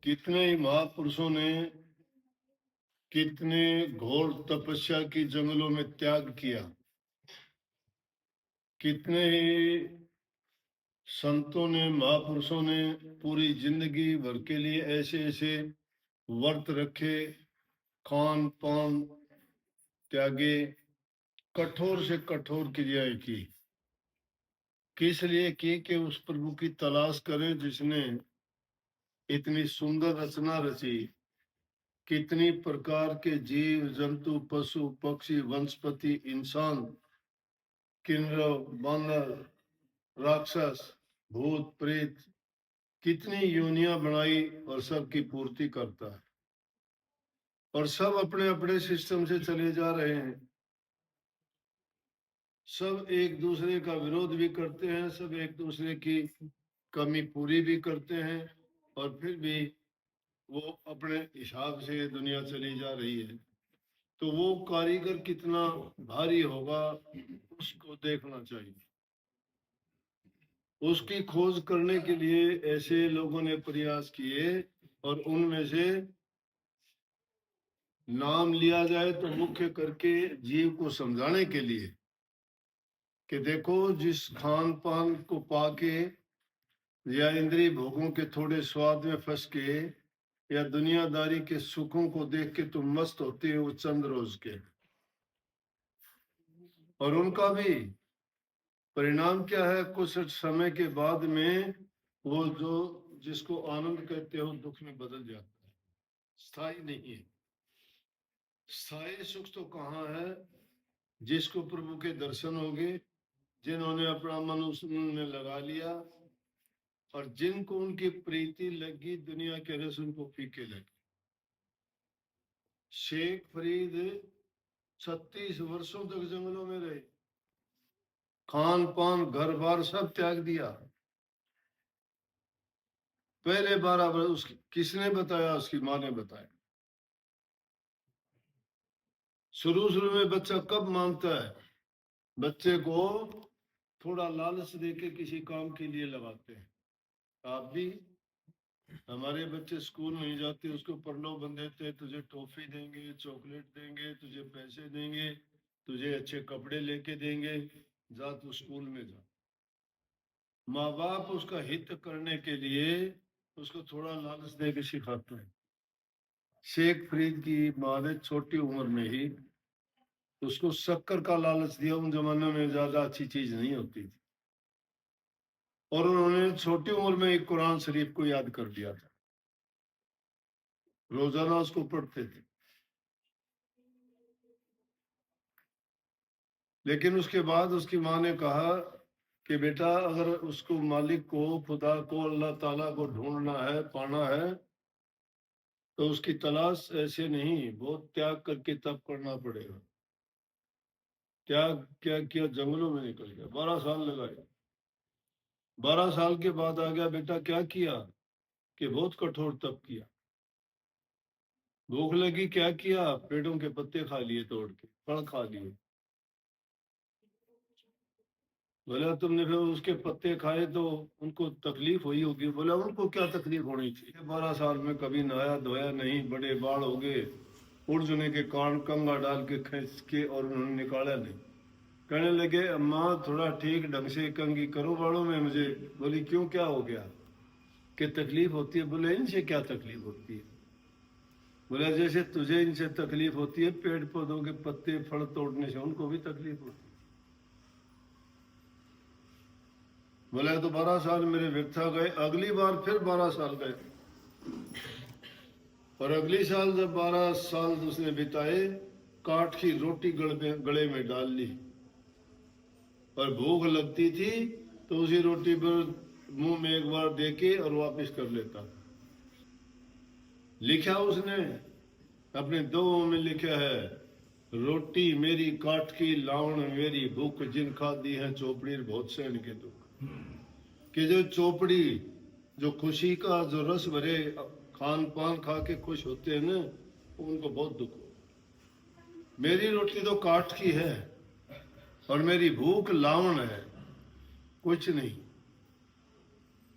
कितने ही महापुरुषों ने कितने घोर तपस्या की जंगलों में त्याग किया। कितने ही संतों ने महापुरुषों ने पूरी जिंदगी भर के लिए ऐसे ऐसे व्रत रखे, खान पान त्यागे, कठोर से कठोर क्रियाएं की। किस लिए की कि उस प्रभु की तलाश करें जिसने इतनी सुंदर रचना रची। कितनी प्रकार के जीव जंतु पशु पक्षी वनस्पति इंसान किन्नर बानर राक्षस भूत प्रेत कितनी योनियां बनाई और सबकी पूर्ति करता है। और सब अपने अपने सिस्टम से चले जा रहे हैं। सब एक दूसरे का विरोध भी करते हैं, सब एक दूसरे की कमी पूरी भी करते हैं, और फिर भी वो अपने हिसाब से दुनिया चली जा रही है। तो वो कारीगर कितना भारी होगा उसको देखना चाहिए। उसकी खोज करने के लिए ऐसे लोगों ने प्रयास किए, और उनमें से नाम लिया जाए तो मुख्य करके जीव को समझाने के लिए कि देखो, जिस खान पान को पाके या इंद्रिय भोगों के थोड़े स्वाद में फंस के या दुनियादारी के सुखों को देख के तुम मस्त होते हो चंद रोज के, और उनका भी परिणाम क्या है? कुछ समय के बाद में वो जो जिसको आनंद कहते हो दुख में बदल जाता है, स्थायी नहीं है। स्थायी सुख तो कहाँ है? जिसको प्रभु के दर्शन होंगे, जिन्होंने अपना मन उसमें लगा लिया, और जिनको उनकी प्रीति लगी दुनिया के रस उनको फीके लगे। शेख फरीद 36 वर्षों तक जंगलों में रहे, खान पान घर बार सब त्याग दिया। पहले 12 वर्ष उसकी किसने बताया? उसकी माँ ने बताया। शुरू शुरू में बच्चा कब मानता है? बच्चे को थोड़ा लालच देके किसी काम के लिए लगाते हैं। आप भी, हमारे बच्चे स्कूल नहीं जाते, उसको प्रलोभन देते, तुझे टॉफी देंगे, चॉकलेट देंगे, तुझे पैसे देंगे, तुझे अच्छे कपड़े लेके देंगे, जा तू स्कूल में जा। माँ बाप उसका हित करने के लिए उसको थोड़ा लालच दे के सिखाते हैं। शेख फरीद की माँ ने छोटी उम्र में ही उसको शक्कर का लालच दिया। उन जमाने में ज्यादा अच्छी चीज नहीं होती थी, और उन्होंने छोटी उम्र में एक कुरान शरीफ को याद कर दिया था। रोजाना उसको पढ़ते थे। लेकिन उसके बाद उसकी माँ ने कहा कि बेटा, अगर उसको मालिक को, खुदा को, अल्लाह ताला को ढूंढना है, पाना है, तो उसकी तलाश ऐसे नहीं, बहुत त्याग करके तब करना पड़ेगा। त्याग क्या किया? जंगलों में निकल गया, 12 साल लगाए। 12 साल के बाद आ गया, बेटा क्या किया? कि बहुत कठोर तप किया। भूख लगी, क्या किया? पेड़ों के पत्ते खा लिए, तोड़ के फल खा लिए। बोला तुमने फिर उसके पत्ते खाए तो उनको तकलीफ हुई होगी। बोला उनको क्या तकलीफ होनी थी? 12 साल में कभी नहाया धोया नहीं, बड़े बाढ़ हो गए, उड़ जाने के कारण कंगा डाल के खींच के, और उन्होंने निकाला नहीं। कहने लगे अम्मा थोड़ा ठीक ढंग से कंगी करो बाड़ों में मुझे। बोली क्यों, क्या हो गया? कि तकलीफ होती है। बोले इनसे क्या तकलीफ होती है? बोला जैसे तुझे इनसे तकलीफ होती है, पेड़ पौधों के पत्ते फल तोड़ने से उनको भी तकलीफ होती है। बोला तो 12 साल मेरे व्यर्थ गए। अगली बार फिर 12 साल गए, और अगली साल जब 12 साल उसने बिताए, काठ की रोटी गले में डाल ली, और भूख लगती थी तो उसी रोटी पर मुंह में एक बार देके और वापस कर लेता। लिखा उसने अपने दोहों में, लिखा है रोटी मेरी काठ की, लावण मेरी भूख, जिन खादी है चौपड़ी बहुत सहन के दुख। कि जो चौपड़ी, जो खुशी का जो रस भरे खान पान खा के खुश होते हैं ना, उनको बहुत दुख हो। मेरी रोटी तो काठ की है, और मेरी भूख लावण है, कुछ नहीं।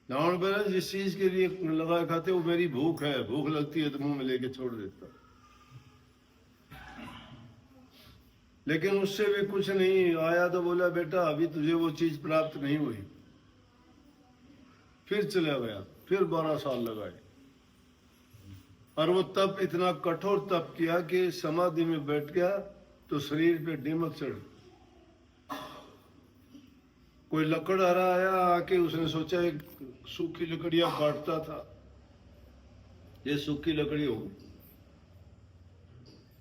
लावण पर जिस चीज के लिए लगाए खाते वो मेरी भूख है, भूख लगती है तो मुंह में लेके छोड़ देता, लेकिन उससे भी कुछ नहीं आया तो बोला बेटा अभी तुझे वो चीज प्राप्त नहीं हुई, फिर चला गया, फिर 12 साल लगाए। और वो तप इतना कठोर तप किया कि समाधि में बैठ गया तो शरीर पे दीमक चढ़, कोई लकड़हारा आया आके उसने सोचा एक सूखी लकड़ियां काटता था, ये सूखी लकड़ी हो,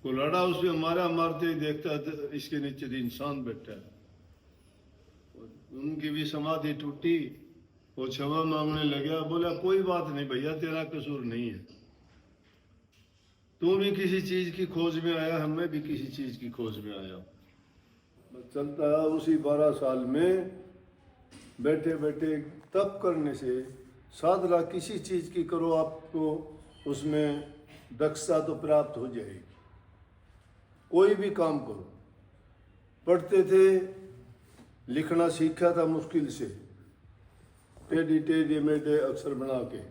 को लड़ा उसमें मारा, मारते ही देखता था इसके नीचे इंसान बैठा है। उनकी भी समाधि टूटी, वो क्षमा मांगने लगा, बोला कोई बात नहीं भैया तेरा कसूर नहीं है, तू भी किसी चीज की खोज में आया, हम भी किसी चीज की खोज में आया। चलता है उसी 12 साल में बैठे बैठे तप करने से साधना किसी चीज की करो आपको उसमें दक्षता तो प्राप्त हो जाएगी, कोई भी काम करो। पढ़ते थे, लिखना सीखा था मुश्किल से, टेढ़ी टेढ़ी मेढ़े अक्षर बना के,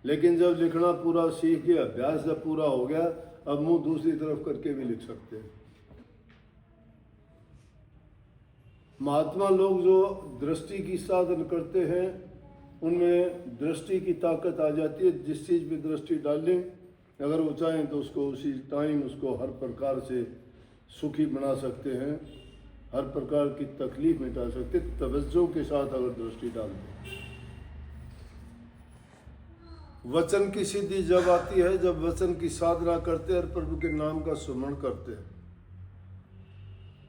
लेकिन जब लिखना पूरा सीख गया, अभ्यास जब पूरा हो गया, अब मुंह दूसरी तरफ करके भी लिख सकते हैं। महात्मा लोग जो दृष्टि की साधन करते हैं उनमें दृष्टि की ताकत आ जाती है, जिस चीज पे दृष्टि डालें अगर वो चाहें तो उसको उसी टाइम उसको हर प्रकार से सुखी बना सकते हैं, हर प्रकार की तकलीफ मिटा सकते, तवज्जो के साथ अगर दृष्टि डाल दें। वचन की सिद्धि जब आती है जब वचन की साधना करते हैं और प्रभु के नाम का सुमरण करते हैं,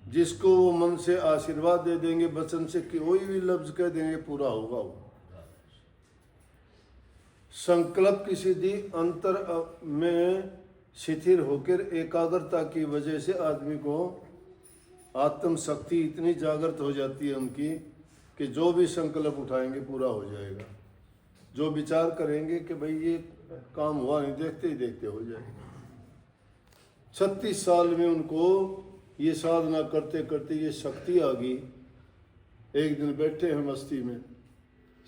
जिसको वो मन से आशीर्वाद दे देंगे, वचन से कोई भी लफ्ज कह देंगे पूरा होगा। वो संकल्प की सिद्धि अंतर में शिथिल होकर एकाग्रता की वजह से आदमी को आत्म शक्ति इतनी जागृत हो जाती है उनकी कि जो भी संकल्प उठाएंगे पूरा हो जाएगा। जो विचार करेंगे कि भाई ये काम हुआ नहीं, देखते ही देखते हो जाएगा। 36 साल में उनको ये साधना करते करते ये शक्ति आ गई। एक दिन बैठे हैं मस्ती में,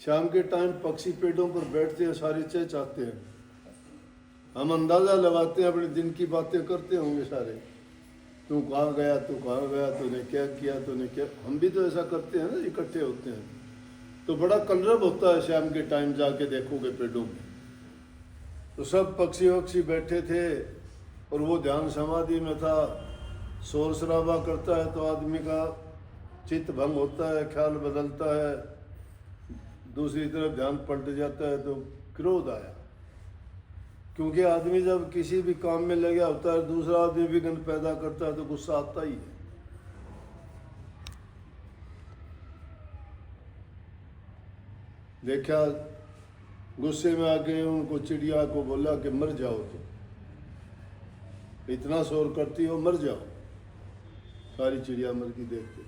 शाम के टाइम पक्षी पेड़ों पर बैठते हैं, सारे चहचहाते हैं, हम अंदाजा लगाते हैं, अपने दिन की बातें करते होंगे सारे, तू कहाँ गया, तू कहाँ गया, तूने क्या किया, तूने क्या। हम भी तो ऐसा करते हैं ना, इकट्ठे होते हैं तो बड़ा कलरव होता है। शाम के टाइम जाके देखोगे पेड़ों में तो सब पक्षी वक्षी बैठे थे और वो ध्यान समाधि में था। शोर शराबा करता है तो आदमी का चित्त भंग होता है, ख्याल बदलता है, दूसरी तरफ ध्यान पलट जाता है तो क्रोध आया। क्योंकि आदमी जब किसी भी काम में लगा होता है, दूसरा आदमी विघ्न पैदा करता है तो गुस्सा आता ही है। देखा, गुस्से में आके उनको चिड़िया को बोला कि मर जाओ, तुम इतना शोर करती हो, मर जाओ। सारी चिड़िया मर की देखते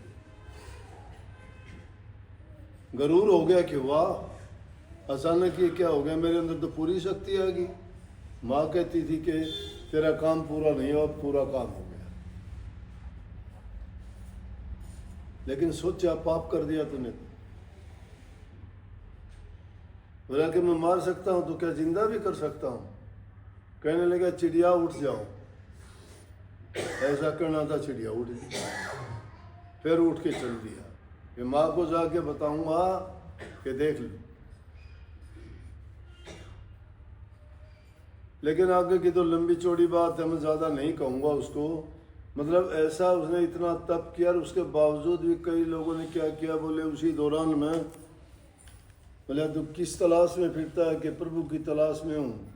गरूर हो गया कि वाह अचानक ये क्या हो गया, मेरे अंदर तो पूरी शक्ति आ गई। माँ कहती थी कि तेरा काम पूरा नहीं हुआ, पूरा काम हो गया, लेकिन सोचा पाप कर दिया तूने। बोला कि मैं मार सकता हूं तो क्या जिंदा भी कर सकता हूं। कहने लगा चिड़िया उठ जाओ। ऐसा करना था, चिड़िया उठ गई, फिर उठ के चल दिया कि माँ को जाके बताऊंगा कि देख लो। लेकिन आगे की तो लंबी चौड़ी बात है, मैं ज़्यादा नहीं कहूँगा उसको। मतलब ऐसा उसने इतना तप किया और उसके बावजूद भी कई लोगों ने क्या किया, बोले उसी दौरान में बोले तू किस तलाश में फिरता है कि प्रभु की तलाश में हूँ।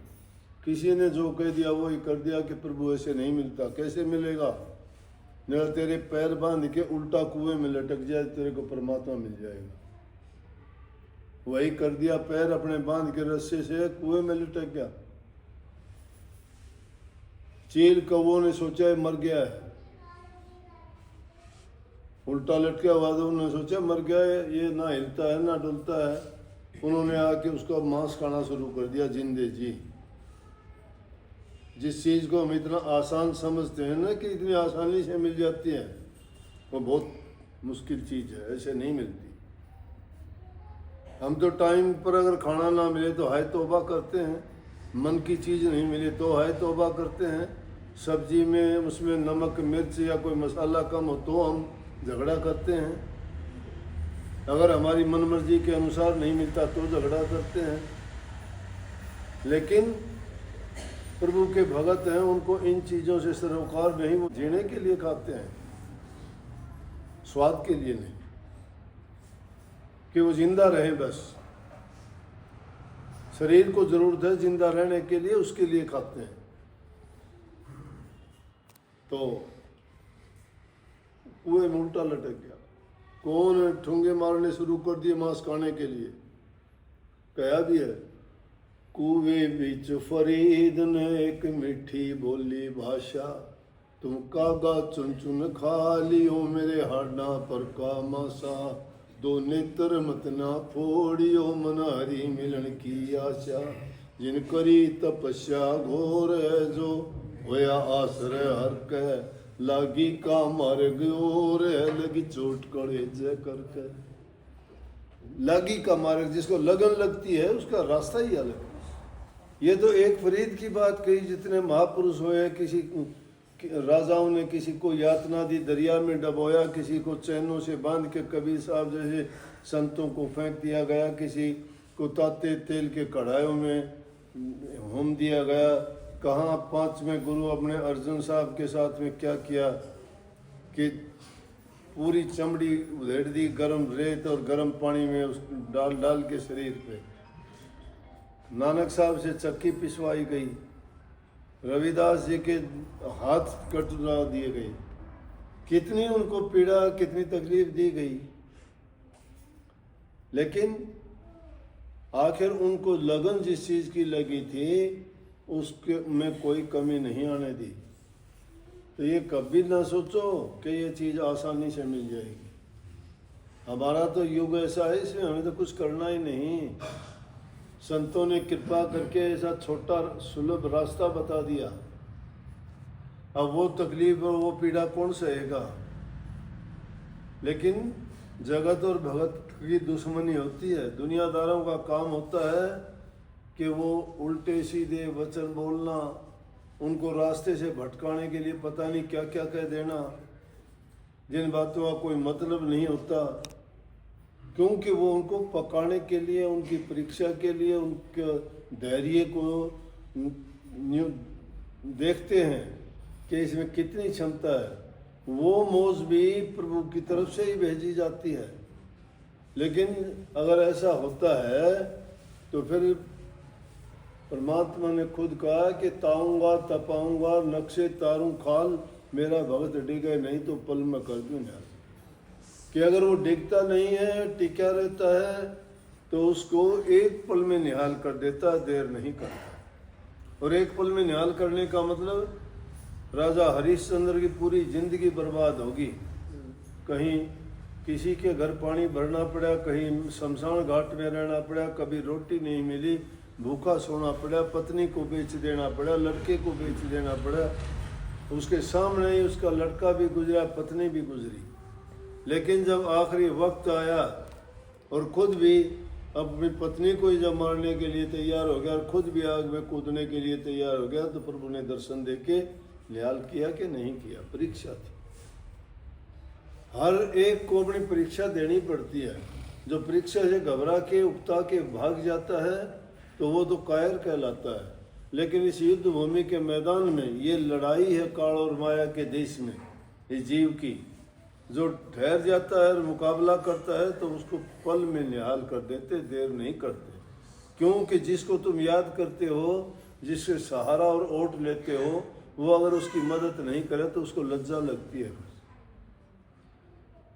किसी ने जो कह दिया वही कर दिया कि प्रभु ऐसे नहीं मिलता। कैसे मिलेगा, नहीं तेरे पैर बांध के उल्टा कुएं में लटक जाए, तेरे को परमात्मा मिल जाएगा। वही कर दिया, पैर अपने बांध के रस्से से कुएं में लटक गया। चील कौवों ने सोचा मर गया है, उल्टा लटका हुआ तो उन्होंने सोचा मर गया है, ये ना हिलता है ना डुलता है। उन्होंने आके उसका मांस खाना शुरू कर दिया जिंदे जी। जिस चीज को हम इतना आसान समझते हैं ना कि इतनी आसानी से मिल जाती है, वो बहुत मुश्किल चीज है, ऐसे नहीं मिलती। हम तो टाइम पर अगर खाना ना मिले तो हाय तौबा करते हैं, मन की चीज़ नहीं मिले तो हाय तौबा करते हैं, सब्जी में उसमें नमक मिर्च या कोई मसाला कम हो तो हम झगड़ा करते हैं, अगर हमारी मन मर्जी के अनुसार नहीं मिलता तो झगड़ा करते हैं। लेकिन प्रभु के भगत हैं, उनको इन चीज़ों से सरोकार नहीं, वो जीने के लिए खाते हैं, स्वाद के लिए नहीं, कि वो जिंदा रहे। बस शरीर को जरूरत है जिंदा रहने के लिए, उसके लिए खाते हैं। तो कुएं में उल्टा लटक गया, कौन ठुंगे मारने शुरू कर दिए मांस खाने के लिए। कहा भी है, कुएं बीच फरीद ने एक मीठी बोली भाषा, तुम कागा चुन चुन खा लियो मेरे हाडा पर का मासा, दो नेत्र मत ना फोड़ियो मन हरी मिलन की आशा, जिन करी तपस्या घोर है जो होया आश्रय हर कह, लागी का मार्ग और है लगी चोट कड़े जय करके। लागी का मार्ग, जिसको लगन लगती है उसका रास्ता ही अलग। ये तो एक फरीद की बात कही, जितने महापुरुष हुए, किसी राजाओं ने किसी को यातना दी, दरिया में डबोया, किसी को चैनों से बांध के कबीर साहब जैसे संतों को फेंक दिया गया, किसी को ताते तेल के कढ़ाइयों में होम दिया गया। कहाँ पांचवें गुरु अपने अर्जुन साहब के साथ में क्या किया कि पूरी चमड़ी उधेड़ दी गर्म रेत और गर्म पानी में उस डाल डाल के शरीर पे। नानक साहब से चक्की पिसवाई गई, रविदास जी के हाथ कटवा दिए गए, कितनी उनको पीड़ा कितनी तकलीफ दी गई, लेकिन आखिर उनको लगन जिस चीज की लगी थी उसके में कोई कमी नहीं आने दी। तो ये कभी ना सोचो कि ये चीज आसानी से मिल जाएगी। हमारा तो युग ऐसा है, इसमें हमें तो कुछ करना ही नहीं। संतों ने कृपा करके ऐसा छोटा सुलभ रास्ता बता दिया। अब वो तकलीफ और वो पीड़ा कौन सहेगा। लेकिन जगत और भगत की दुश्मनी होती है। दुनियादारों का काम होता है कि वो उल्टे सीधे वचन बोलना, उनको रास्ते से भटकाने के लिए पता नहीं क्या क्या कह देना, जिन बातों का कोई मतलब नहीं होता, क्योंकि वो उनको पकाने के लिए, उनकी परीक्षा के लिए, उनके धैर्य को देखते हैं कि इसमें कितनी क्षमता है। वो मौज भी प्रभु की तरफ से ही भेजी जाती है। लेकिन अगर ऐसा होता है तो फिर परमात्मा ने खुद कहा कि ताऊंगा तपाऊंगा नक्शे तारूं खाल, मेरा भगत डिगे नहीं तो पल में कर दूं न्याल। कि अगर वो डिगता नहीं है, टिका रहता है, तो उसको एक पल में निहाल कर देता, देर नहीं करता। और एक पल में निहाल करने का मतलब राजा हरिश्चंद्र की पूरी जिंदगी बर्बाद होगी। कहीं किसी के घर पानी भरना पड़ा, कहीं शमशान घाट में रहना पड़ा, कभी रोटी नहीं मिली, भूखा सोना पड़ा, पत्नी को बेच देना पड़ा, लड़के को बेच देना पड़ा, उसके सामने ही उसका लड़का भी गुजरा, पत्नी भी गुजरी। लेकिन जब आखिरी वक्त आया और खुद भी अपनी पत्नी को ही जब मारने के लिए तैयार हो गया और खुद भी आग में कूदने के लिए तैयार हो गया, तो प्रभु ने दर्शन देके न्याल किया कि नहीं किया। परीक्षा थी, हर एक को अपनी परीक्षा देनी पड़ती है। जो परीक्षा से घबरा के उकता के भाग जाता है तो वो तो कायर कहलाता है। लेकिन इस युद्ध भूमि के मैदान में ये लड़ाई है काल और माया के देश में इस जीव की। जो ठहर जाता है और मुकाबला करता है तो उसको पल में निहाल कर देते, देर नहीं करते। क्योंकि जिसको तुम याद करते हो, जिससे सहारा और ओट लेते हो, वो अगर उसकी मदद नहीं करे तो उसको लज्जा लगती है।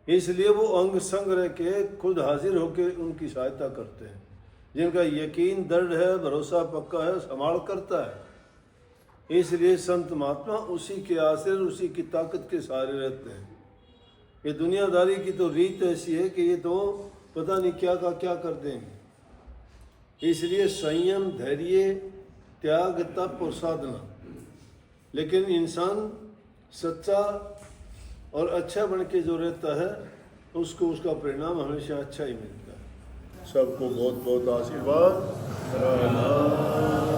इसलिए वो अंग संग रह के खुद हाजिर होकर उनकी सहायता करते हैं। जिनका यकीन दृढ़ है, भरोसा पक्का है, संभाल करता है। इसलिए संत महात्मा उसी के आश्रय, उसी की ताकत के सहारे रहते हैं। ये दुनियादारी की तो रीत ऐसी है कि ये तो पता नहीं क्या का क्या कर देंगे। इसलिए संयम, धैर्य, त्याग, तप और साधना। लेकिन इंसान सच्चा और अच्छा बन के जो रहता है उसको उसका परिणाम हमेशा अच्छा ही मिलता है। सबको बहुत बहुत आशीर्वाद। राम